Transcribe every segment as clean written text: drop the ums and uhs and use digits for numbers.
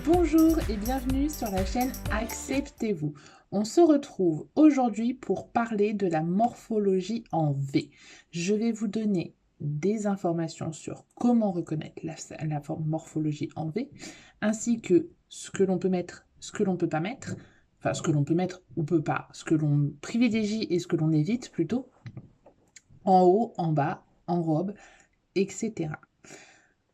Bonjour et bienvenue sur la chaîne Acceptez-vous. On se retrouve aujourd'hui pour parler de la morphologie en V. Je vais vous donner des informations sur comment reconnaître la morphologie en V, ainsi que ce que l'on peut mettre, ce que l'on peut pas mettre, enfin ce que l'on peut mettre ou peut pas, ce que l'on privilégie et ce que l'on évite plutôt, en haut, en bas, en robe, etc.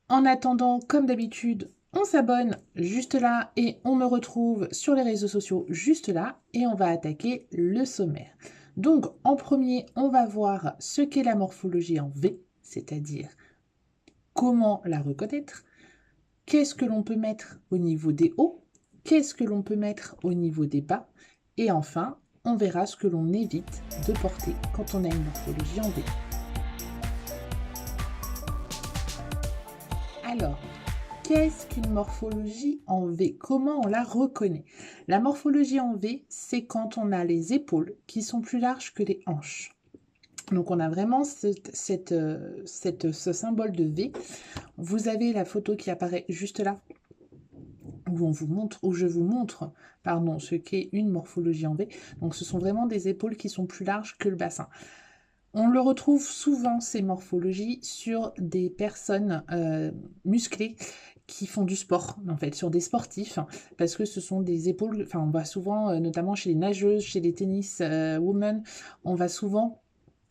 En attendant, comme d'habitude, on s'abonne juste là et on me retrouve sur les réseaux sociaux juste là et on va attaquer le sommaire. Donc en premier, on va voir ce qu'est la morphologie en V, c'est-à-dire comment la reconnaître, qu'est-ce que l'on peut mettre au niveau des hauts, qu'est-ce que l'on peut mettre au niveau des bas et enfin, on verra ce que l'on évite de porter quand on a une morphologie en V. Alors, qu'est-ce qu'une morphologie en V? Comment on la reconnaît? La morphologie en V, c'est quand on a les épaules qui sont plus larges que les hanches. Donc on a vraiment ce symbole de V. Vous avez la photo qui apparaît juste là, où je vous montre ce qu'est une morphologie en V. Donc ce sont vraiment des épaules qui sont plus larges que le bassin. On le retrouve souvent, ces morphologies, sur des personnes musclées qui font du sport, en fait, sur des sportifs, parce que ce sont des épaules, enfin, on va souvent, notamment chez les nageuses, chez les tennis women, on va souvent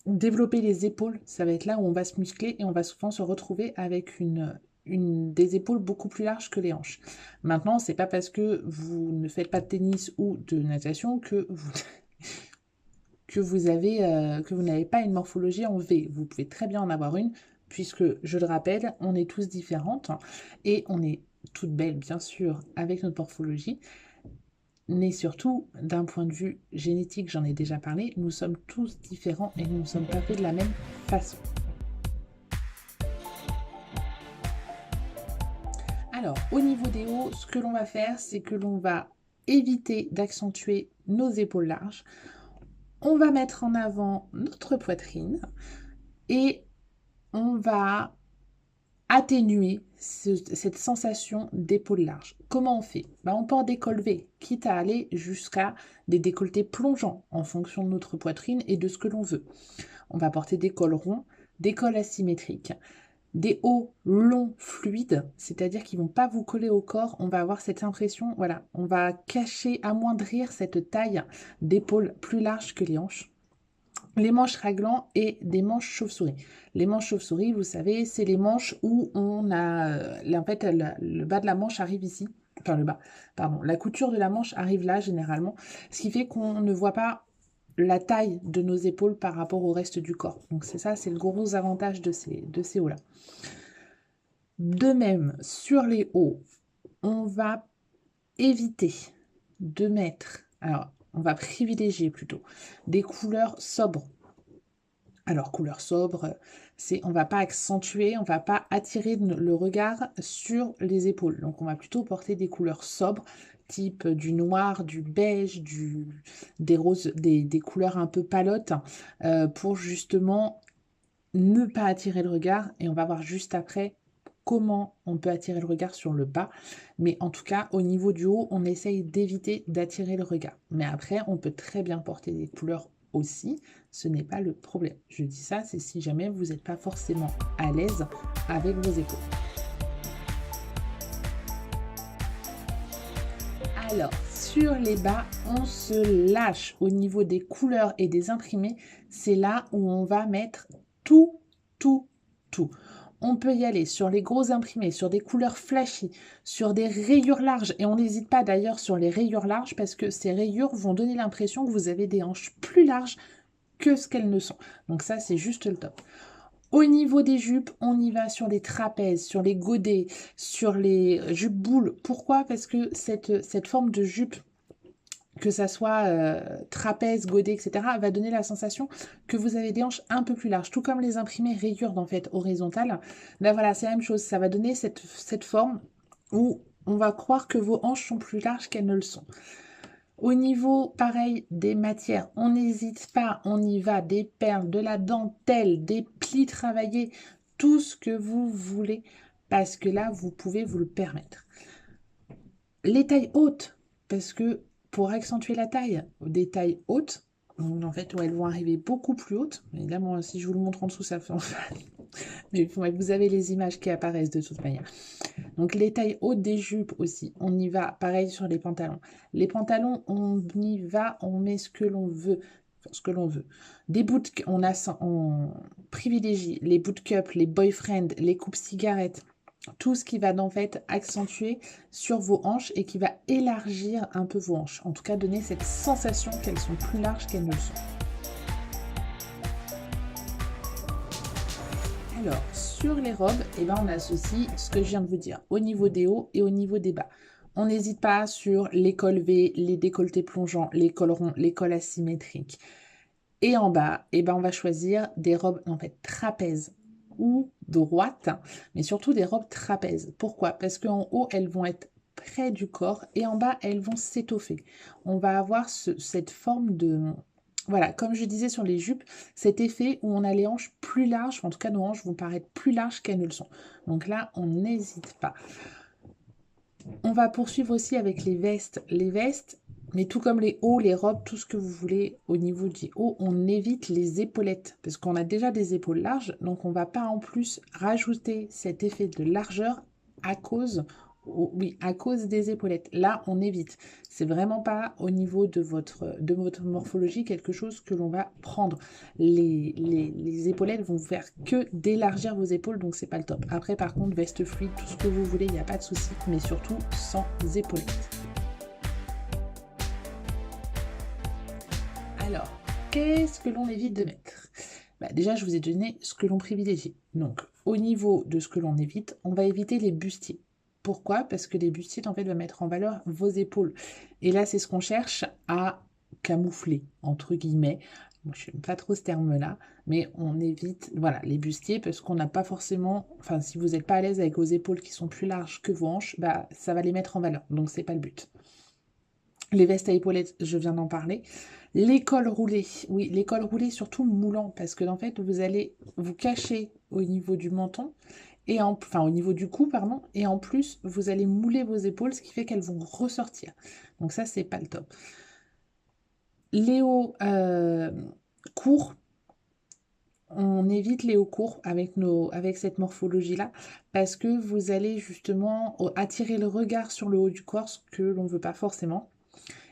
développer les épaules, ça va être là où on va se muscler et on va souvent se retrouver avec des épaules beaucoup plus larges que les hanches. Maintenant, c'est pas parce que vous ne faites pas de tennis ou de natation que vous n'avez pas une morphologie en V. Vous pouvez très bien en avoir une, puisque, je le rappelle, on est tous différentes et on est toutes belles, bien sûr, avec notre morphologie, mais surtout, d'un point de vue génétique, j'en ai déjà parlé, nous sommes tous différents et nous ne sommes pas faits de la même façon. Alors, au niveau des hauts, ce que l'on va faire, c'est que l'on va éviter d'accentuer nos épaules larges. On va mettre en avant notre poitrine et on va atténuer cette sensation d'épaule large. Comment on fait? On porte des cols V, quitte à aller jusqu'à des décolletés plongeants en fonction de notre poitrine et de ce que l'on veut. On va porter des cols ronds, des cols asymétriques, des hauts longs fluides, c'est-à-dire qu'ils ne vont pas vous coller au corps. On va avoir cette impression, voilà, on va cacher, amoindrir cette taille d'épaule plus large que les hanches. Les manches raglan et des manches chauve-souris. Les manches chauve-souris, vous savez, c'est les manches où on a, en fait, le bas de la manche arrive ici. Enfin, le bas, pardon. La couture de la manche arrive là, généralement. Ce qui fait qu'on ne voit pas la taille de nos épaules par rapport au reste du corps. Donc, c'est ça, c'est le gros avantage de ces hauts-là. De même, sur les hauts, on va éviter de mettre, alors, on va privilégier plutôt des couleurs sobres. Alors, couleur sobre, on ne va pas accentuer, on ne va pas attirer le regard sur les épaules. Donc, on va plutôt porter des couleurs sobres, type du noir, du beige, des roses, des couleurs un peu palotes, pour justement ne pas attirer le regard. Et on va voir juste après comment on peut attirer le regard sur le bas. Mais en tout cas, au niveau du haut, on essaye d'éviter d'attirer le regard. Mais après, on peut très bien porter des couleurs aussi, ce n'est pas le problème. Je dis ça, c'est si jamais vous n'êtes pas forcément à l'aise avec vos épaules. Alors, sur les bas, on se lâche au niveau des couleurs et des imprimés. C'est là où on va mettre tout, tout, tout. On peut y aller sur les gros imprimés, sur des couleurs flashy, sur des rayures larges. Et on n'hésite pas d'ailleurs sur les rayures larges parce que ces rayures vont donner l'impression que vous avez des hanches plus larges que ce qu'elles ne sont. Donc ça, c'est juste le top. Au niveau des jupes, on y va sur les trapèzes, sur les godets, sur les jupes boules. Pourquoi? Parce que cette forme de jupe, que ça soit trapèze, godet, etc., va donner la sensation que vous avez des hanches un peu plus larges, tout comme les imprimés rayures en fait horizontales. Là voilà, c'est la même chose, ça va donner cette forme où on va croire que vos hanches sont plus larges qu'elles ne le sont. Au niveau, pareil, des matières, on n'hésite pas, on y va, des perles, de la dentelle, des plis travaillés, tout ce que vous voulez, parce que là, vous pouvez vous le permettre. Les tailles hautes, parce que pour accentuer la taille, des tailles hautes, donc en fait, où elles vont arriver beaucoup plus hautes. Et là, moi, si je vous le montre en dessous, ça fait... Mais ouais, vous avez les images qui apparaissent de toute manière. Donc les tailles hautes des jupes aussi, on y va, pareil sur les pantalons. Les pantalons, on y va, on met ce que l'on veut. Enfin, ce que l'on veut. Des boots, on privilégie les boot cups, les boyfriends, les coupes cigarettes, tout ce qui va en fait accentuer sur vos hanches et qui va élargir un peu vos hanches. En tout cas, donner cette sensation qu'elles sont plus larges qu'elles ne le sont. Alors, sur les robes, eh ben, on associe ce que je viens de vous dire au niveau des hauts et au niveau des bas. On n'hésite pas sur les cols V, les décolletés plongeants, les cols ronds, les cols asymétriques. Et en bas, eh ben, on va choisir des robes en fait trapèzes ou droites, mais surtout des robes trapèzes. Pourquoi? Parce qu'en haut, elles vont être près du corps et en bas, elles vont s'étoffer. On va avoir cette forme de... Voilà, comme je disais sur les jupes, cet effet où on a les hanches plus larges, en tout cas nos hanches vont paraître plus larges qu'elles ne le sont. Donc là, on n'hésite pas. On va poursuivre aussi avec les vestes. Les vestes, mais tout comme les hauts, les robes, tout ce que vous voulez au niveau du haut, on évite les épaulettes parce qu'on a déjà des épaules larges, donc on ne va pas en plus rajouter cet effet de largeur à cause, oui, à cause des épaulettes. Là, on évite. C'est vraiment pas au niveau de votre morphologie quelque chose que l'on va prendre. Les épaulettes vont faire que d'élargir vos épaules, donc c'est pas le top. Après, par contre, veste fluide, tout ce que vous voulez, il n'y a pas de souci, mais surtout sans épaulettes. Alors, qu'est-ce que l'on évite de mettre? Déjà, je vous ai donné ce que l'on privilégie. Donc, au niveau de ce que l'on évite, on va éviter les bustiers. Pourquoi? Parce que les bustiers, en fait, vont mettre en valeur vos épaules. Et là, c'est ce qu'on cherche à camoufler, entre guillemets. Moi, je n'aime pas trop ce terme-là, mais on évite, voilà, les bustiers parce qu'on n'a pas forcément, enfin, si vous n'êtes pas à l'aise avec vos épaules qui sont plus larges que vos hanches, ça va les mettre en valeur. Donc, c'est pas le but. Les vestes à épaulettes, je viens d'en parler. Les cols roulés, oui, les cols roulés surtout moulants, parce que en fait, vous allez vous cacher au niveau du menton, enfin au niveau du cou, pardon, et en plus, vous allez mouler vos épaules, ce qui fait qu'elles vont ressortir. Donc ça, c'est pas le top. Les hauts courts, on évite les hauts courts avec cette morphologie-là, parce que vous allez justement attirer le regard sur le haut du corps, ce que l'on ne veut pas forcément.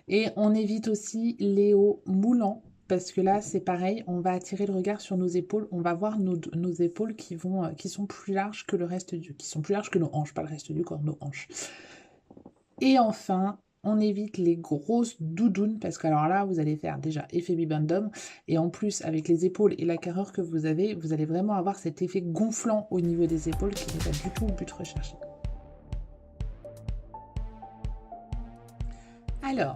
Et on évite aussi les hauts moulants, parce que là, c'est pareil, on va attirer le regard sur nos épaules, on va voir nos épaules qui sont plus larges que le reste qui sont plus larges que nos hanches, pas le reste du corps, nos hanches. Et enfin, on évite les grosses doudounes, parce que alors là, vous allez faire déjà effet bibendum, et en plus, avec les épaules et la carrure que vous avez, vous allez vraiment avoir cet effet gonflant au niveau des épaules qui n'est pas du tout le but recherché. Alors,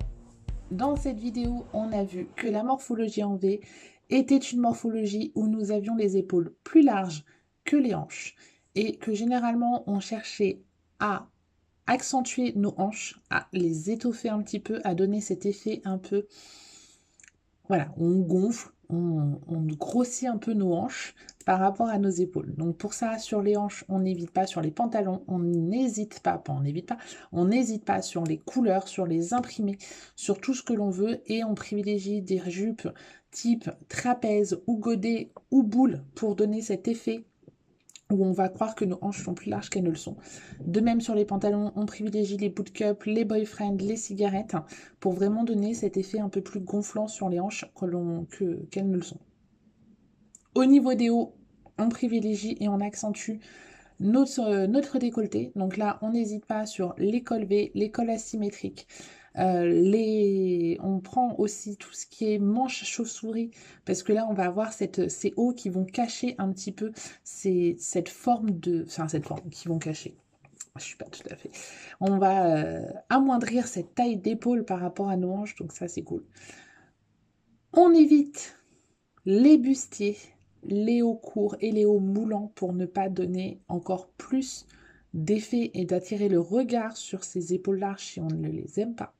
dans cette vidéo, on a vu que la morphologie en V était une morphologie où nous avions les épaules plus larges que les hanches et que généralement on cherchait à accentuer nos hanches, à les étoffer un petit peu, à donner cet effet un peu, voilà, on gonfle, on grossit un peu nos hanches par rapport à nos épaules. Donc pour ça, sur les hanches, on n'évite pas, sur les pantalons, on n'hésite pas, on n'hésite pas sur les couleurs, sur les imprimés, sur tout ce que l'on veut, et on privilégie des jupes type trapèze ou godet ou boule pour donner cet effet où on va croire que nos hanches sont plus larges qu'elles ne le sont. De même sur les pantalons, on privilégie les boot cups, les boyfriends, les cigarettes, pour vraiment donner cet effet un peu plus gonflant sur les hanches qu'elles ne le sont. Au niveau des hauts, on privilégie et on accentue notre décolleté. Donc là, on n'hésite pas sur les cols V, les cols asymétriques. On prend aussi tout ce qui est manche chauve-souris, parce que là, on va avoir ces hauts qui vont cacher un petit peu cette forme qui vont cacher. Je suis pas tout à fait. On va amoindrir cette taille d'épaule par rapport à nos hanches, donc ça, c'est cool. On évite les bustiers, les hauts courts et les hauts moulants pour ne pas donner encore plus d'effet et d'attirer le regard sur ces épaules larges si on ne les aime pas.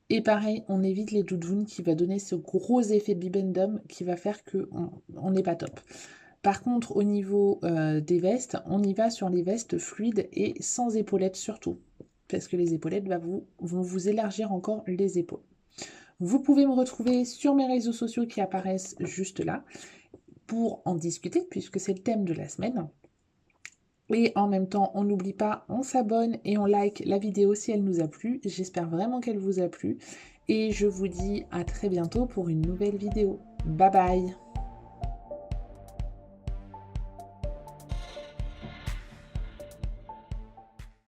Et pareil, on évite les doudounes qui va donner ce gros effet bibendum qui va faire qu'on n'est pas top. Par contre, au niveau des vestes, on y va sur les vestes fluides et sans épaulettes surtout. parce que les épaulettes vont vous élargir encore les épaules. Vous pouvez me retrouver sur mes réseaux sociaux qui apparaissent juste là pour en discuter, puisque c'est le thème de la semaine. Et en même temps, on n'oublie pas, on s'abonne et on like la vidéo si elle nous a plu. J'espère vraiment qu'elle vous a plu. Et je vous dis à très bientôt pour une nouvelle vidéo. Bye bye!